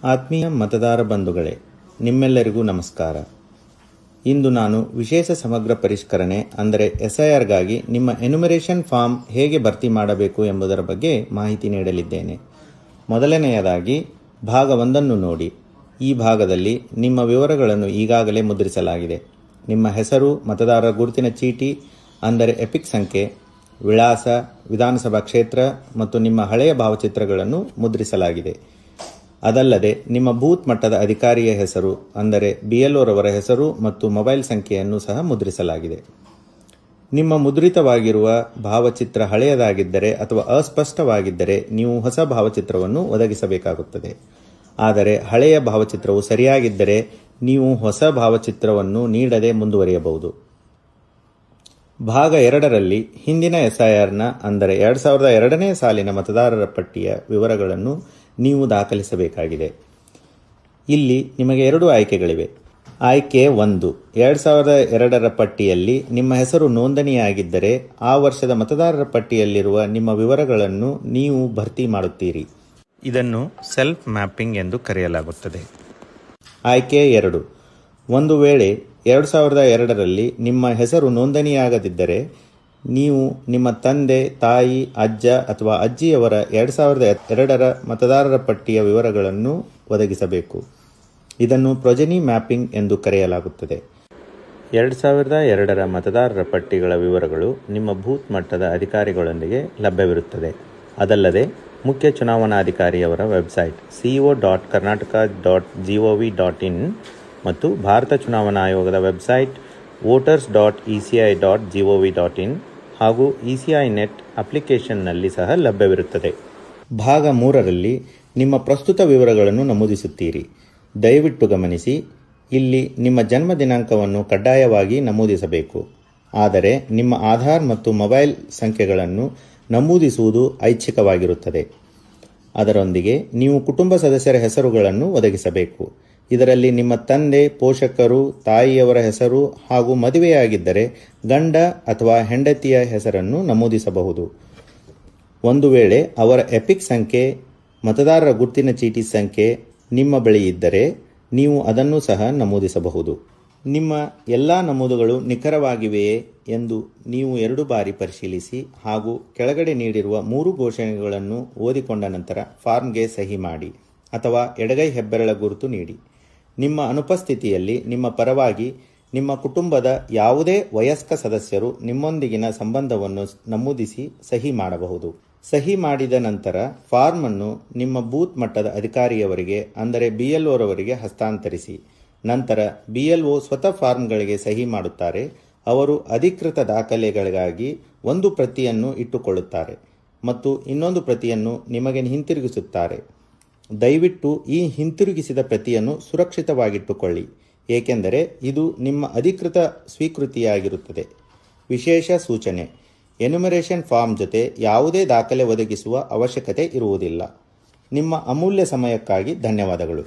ಆತ್ಮೀಯ ಮತದಾರ ಬಂಧುಗಳೇ, ನಿಮ್ಮೆಲ್ಲರಿಗೂ ನಮಸ್ಕಾರ. ಇಂದು ನಾನು ವಿಶೇಷ ಸಮಗ್ರ ಪರಿಷ್ಕರಣೆ ಅಂದರೆ SIRಗಾಗಿ ನಿಮ್ಮ ಎನ್ಯುಮರೇಷನ್ ಫಾರ್ಮ್ ಹೇಗೆ ಭರ್ತಿ ಮಾಡಬೇಕು ಎಂಬುದರ ಬಗ್ಗೆ ಮಾಹಿತಿ ನೀಡಲಿದ್ದೇನೆ. ಮೊದಲನೆಯದಾಗಿ ಭಾಗ 1 ನೋಡಿ. ಈ ಭಾಗದಲ್ಲಿ ನಿಮ್ಮ ವಿವರಗಳನ್ನು ಈಗಾಗಲೇ ಮುದ್ರಿಸಲಾಗಿದೆ. ನಿಮ್ಮ ಹೆಸರು, ಮತದಾರರ ಗುರುತಿನ ಚೀಟಿ ಅಂದರೆ ಎಪಿಕ್ ಸಂಖ್ಯೆ, ವಿಳಾಸ, ವಿಧಾನಸಭಾ ಕ್ಷೇತ್ರ ಮತ್ತು ನಿಮ್ಮ ಹಳೆಯ ಭಾವಚಿತ್ರಗಳನ್ನು ಮುದ್ರಿಸಲಾಗಿದೆ. ಅದಲ್ಲದೆ ನಿಮ್ಮ ಬೂತ್ ಮಟ್ಟದ ಅಧಿಕಾರಿಯ ಹೆಸರು ಅಂದರೆ BLOರವರ ಹೆಸರು ಮತ್ತು ಮೊಬೈಲ್ ಸಂಖ್ಯೆಯನ್ನು ಸಹ ಮುದ್ರಿಸಲಾಗಿದೆ. ನಿಮ್ಮ ಮುದ್ರಿತವಾಗಿರುವ ಭಾವಚಿತ್ರ ಹಳೆಯದಾಗಿದ್ದರೆ ಅಥವಾ ಅಸ್ಪಷ್ಟವಾಗಿದ್ದರೆ ನೀವು ಹೊಸ ಭಾವಚಿತ್ರವನ್ನು ಒದಗಿಸಬೇಕಾಗುತ್ತದೆ. ಆದರೆ ಹಳೆಯ ಭಾವಚಿತ್ರವು ಸರಿಯಾಗಿದ್ದರೆ ನೀವು ಹೊಸ ಭಾವಚಿತ್ರವನ್ನು ನೀಡದೆ ಮುಂದುವರಿಯಬಹುದು. ಭಾಗ 2ರಲ್ಲಿ ಹಿಂದಿನ SIRನ ಅಂದರೆ 2002ನೇ ಸಾಲಿನ ಮತದಾರರ ಪಟ್ಟಿಯ ವಿವರಗಳನ್ನು ನೀವು ದಾಖಲಿಸಬೇಕಾಗಿದೆ. ಇಲ್ಲಿ ನಿಮಗೆ 2 ಆಯ್ಕೆಗಳಿವೆ. ಆಯ್ಕೆ 1, 2002ರ ಪಟ್ಟಿಯಲ್ಲಿ ನಿಮ್ಮ ಹೆಸರು ನೋಂದಣಿಯಾಗಿದ್ದರೆ ಆ ವರ್ಷದ ಮತದಾರರ ಪಟ್ಟಿಯಲ್ಲಿರುವ ನಿಮ್ಮ ವಿವರಗಳನ್ನು ನೀವು ಭರ್ತಿ ಮಾಡುತ್ತೀರಿ. ಇದನ್ನು ಸೆಲ್ಫ್ ಮ್ಯಾಪಿಂಗ್ ಎಂದು ಕರೆಯಲಾಗುತ್ತದೆ. ಆಯ್ಕೆ 2, ಒಂದು ವೇಳೆ 2002ರಲ್ಲಿ ನಿಮ್ಮ ಹೆಸರು ನೋಂದಣಿಯಾಗದಿದ್ದರೆ ನೀವು ನಿಮ್ಮ ತಂದೆ, ತಾಯಿ, ಅಜ್ಜ ಅಥವಾ ಅಜ್ಜಿಯವರ 2002ರ ಮತದಾರರ ಪಟ್ಟಿಯ ವಿವರಗಳನ್ನು ಒದಗಿಸಬೇಕು. ಇದನ್ನು ಪ್ರೊಜೆನಿ ಮ್ಯಾಪಿಂಗ್ ಎಂದು ಕರೆಯಲಾಗುತ್ತದೆ. 2002ರ ಮತದಾರರ ಪಟ್ಟಿಗಳ ವಿವರಗಳು ನಿಮ್ಮ ಬೂತ್ ಮಟ್ಟದ ಅಧಿಕಾರಿಗಳೊಂದಿಗೆ ಲಭ್ಯವಿರುತ್ತದೆ. ಅದಲ್ಲದೆ ಮುಖ್ಯ ಚುನಾವಣಾಧಿಕಾರಿಯವರ ವೆಬ್ಸೈಟ್ co.karnataka.gov.in ಮತ್ತು ಭಾರತ ಚುನಾವಣಾ ಆಯೋಗದ ವೆಬ್ಸೈಟ್ voters.eci.gov.in ಹಾಗೂ ECI ನೆಟ್ ಅಪ್ಲಿಕೇಶನ್ನಲ್ಲಿ ಸಹ ಲಭ್ಯವಿರುತ್ತದೆ. ಭಾಗ 3ರಲ್ಲಿ ನಿಮ್ಮ ಪ್ರಸ್ತುತ ವಿವರಗಳನ್ನು ನಮೂದಿಸುತ್ತೀರಿ. ದಯವಿಟ್ಟು ಗಮನಿಸಿ, ಇಲ್ಲಿ ನಿಮ್ಮ ಜನ್ಮ ದಿನಾಂಕವನ್ನು ಕಡ್ಡಾಯವಾಗಿ ನಮೂದಿಸಬೇಕು. ಆದರೆ ನಿಮ್ಮ ಆಧಾರ್ ಮತ್ತು ಮೊಬೈಲ್ ಸಂಖ್ಯೆಗಳನ್ನು ನಮೂದಿಸುವುದು ಐಚ್ಛಿಕವಾಗಿರುತ್ತದೆ. ಅದರೊಂದಿಗೆ ನೀವು ಕುಟುಂಬ ಸದಸ್ಯರ ಹೆಸರುಗಳನ್ನು ಒದಗಿಸಬೇಕು. ಇದರಲ್ಲಿ ನಿಮ್ಮ ತಂದೆ, ಪೋಷಕರು, ತಾಯಿಯವರ ಹೆಸರು ಹಾಗೂ ಮದುವೆಯಾಗಿದ್ದರೆ ಗಂಡ ಅಥವಾ ಹೆಂಡತಿಯ ಹೆಸರನ್ನು ನಮೂದಿಸಬಹುದು. ಒಂದು ವೇಳೆ ಅವರ ಎಪಿಕ್ ಸಂಖ್ಯೆ, ಮತದಾರರ ಗುರುತಿನ ಚೀಟಿ ಸಂಖ್ಯೆ ನಿಮ್ಮ ಬಳಿ ಇದ್ದರೆ ನೀವು ಅದನ್ನು ಸಹ ನಮೂದಿಸಬಹುದು. ನಿಮ್ಮ ಎಲ್ಲ ನಮೂದುಗಳು ನಿಖರವಾಗಿವೆಯೇ ಎಂದು ನೀವು 2 ಬಾರಿ ಪರಿಶೀಲಿಸಿ ಹಾಗೂ ಕೆಳಗಡೆ ನೀಡಿರುವ 3 ಘೋಷಣೆಗಳನ್ನು ಓದಿಕೊಂಡ ನಂತರ ಫಾರ್ಮ್ಗೆ ಸಹಿ ಮಾಡಿ ಅಥವಾ ಎಡಗೈ ಹೆಬ್ಬೆರಳ ಗುರುತು ನೀಡಿ. ನಿಮ್ಮ ಅನುಪಸ್ಥಿತಿಯಲ್ಲಿ ನಿಮ್ಮ ಪರವಾಗಿ ನಿಮ್ಮ ಕುಟುಂಬದ ಯಾವುದೇ ವಯಸ್ಕ ಸದಸ್ಯರು ನಿಮ್ಮೊಂದಿಗಿನ ಸಂಬಂಧವನ್ನು ನಮೂದಿಸಿ ಸಹಿ ಮಾಡಬಹುದು. ಸಹಿ ಮಾಡಿದ ನಂತರ ಫಾರ್ಮ್ ಅನ್ನು ನಿಮ್ಮ ಬೂತ್ ಮಟ್ಟದ ಅಧಿಕಾರಿಯವರಿಗೆ ಅಂದರೆ BLOರವರಿಗೆ ಹಸ್ತಾಂತರಿಸಿ. ನಂತರ BLO ಸ್ವತಃ ಫಾರ್ಮ್ಗಳಿಗೆ ಸಹಿ ಮಾಡುತ್ತಾರೆ. ಅವರು ಅಧಿಕೃತ ದಾಖಲೆಗಳಿಗಾಗಿ ಒಂದು ಪ್ರತಿಯನ್ನು ಇಟ್ಟುಕೊಳ್ಳುತ್ತಾರೆ ಮತ್ತು ಇನ್ನೊಂದು ಪ್ರತಿಯನ್ನು ನಿಮಗೆ ಹಿಂತಿರುಗಿಸುತ್ತಾರೆ. ದಯವಿಟ್ಟು ಈ ಹಿಂತಿರುಗಿಸಿದ ಪ್ರತಿಯನ್ನು ಸುರಕ್ಷಿತವಾಗಿಟ್ಟುಕೊಳ್ಳಿ, ಏಕೆಂದರೆ ಇದು ನಿಮ್ಮ ಅಧಿಕೃತ ಸ್ವೀಕೃತಿಯಾಗಿರುತ್ತದೆ. ವಿಶೇಷ ಸೂಚನೆ: ಎನ್ಯುಮರೇಷನ್ ಫಾರ್ಮ್ ಜೊತೆ ಯಾವುದೇ ದಾಖಲೆ ಒದಗಿಸುವ ಅವಶ್ಯಕತೆ ಇರುವುದಿಲ್ಲ. ನಿಮ್ಮ ಅಮೂಲ್ಯ ಸಮಯಕ್ಕಾಗಿ ಧನ್ಯವಾದಗಳು.